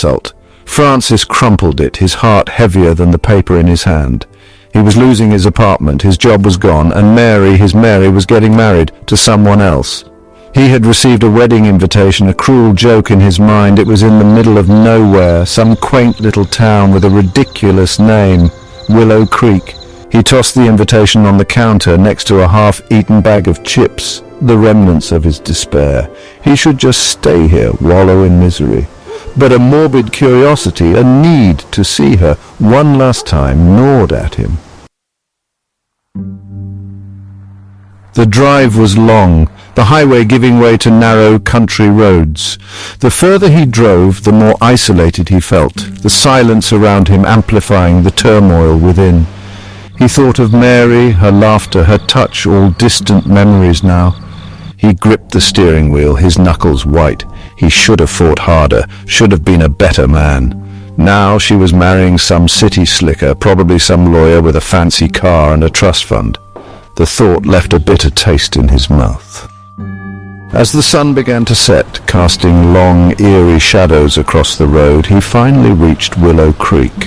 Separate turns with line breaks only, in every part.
insult. Francis crumpled it, his heart heavier than the paper in his hand. He was losing his apartment, his job was gone, and his Mary was getting married to someone else. He had received a wedding invitation, a cruel joke in his mind. It was in the middle of nowhere, some quaint little town with a ridiculous name, Willow Creek. He tossed the invitation on the counter next to a half-eaten bag of chips, the remnants of his despair. He should just stay here, wallow in misery. But a morbid curiosity, a need to see her one last time, gnawed at him. The drive was long, the highway giving way to narrow country roads. The further he drove, the more isolated he felt, the silence around him amplifying the turmoil within. He thought of Mary, her laughter, her touch, all distant memories now. He gripped the steering wheel, his knuckles white. He should have fought harder, should have been a better man. Now she was marrying some city slicker, probably some lawyer with a fancy car and a trust fund. The thought left a bitter taste in his mouth. As the sun began to set, casting long, eerie shadows across the road, he finally reached Willow Creek.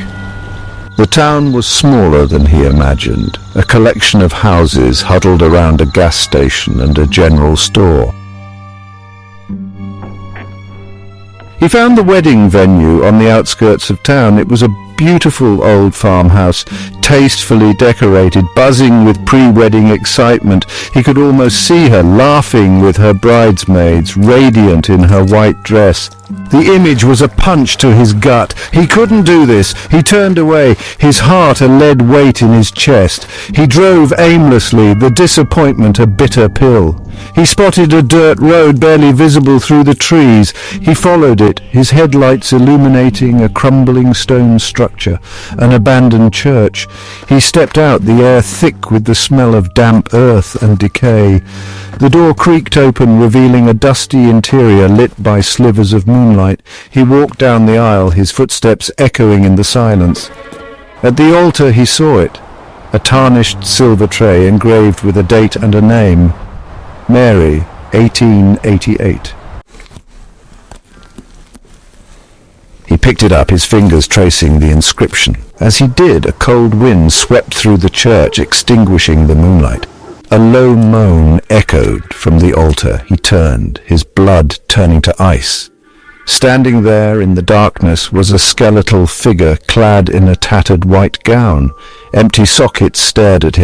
The town was smaller than he imagined, a collection of houses huddled around a gas station and a general store. He found the wedding venue on the outskirts of town. It was a beautiful old farmhouse, tastefully decorated, buzzing with pre-wedding excitement. He could almost see her laughing with her bridesmaids, radiant in her white dress. The image was a punch to his gut. He couldn't do this. He turned away, his heart a lead weight in his chest. He drove aimlessly, the disappointment a bitter pill. He spotted a dirt road barely visible through the trees. He followed it, his headlights illuminating a crumbling stone structure, an abandoned church. He stepped out, the air thick with the smell of damp earth and decay. The door creaked open, revealing a dusty interior lit by slivers of moonlight. He walked down the aisle, his footsteps echoing in the silence. At the altar he saw it, a tarnished silver tray engraved with a date and a name. Mary, 1888. He picked it up, his fingers tracing the inscription. As he did, a cold wind swept through the church, extinguishing the moonlight. A low moan echoed from the altar. He turned, his blood turning to ice. Standing there in the darkness was a skeletal figure clad in a tattered white gown. Empty sockets stared at him.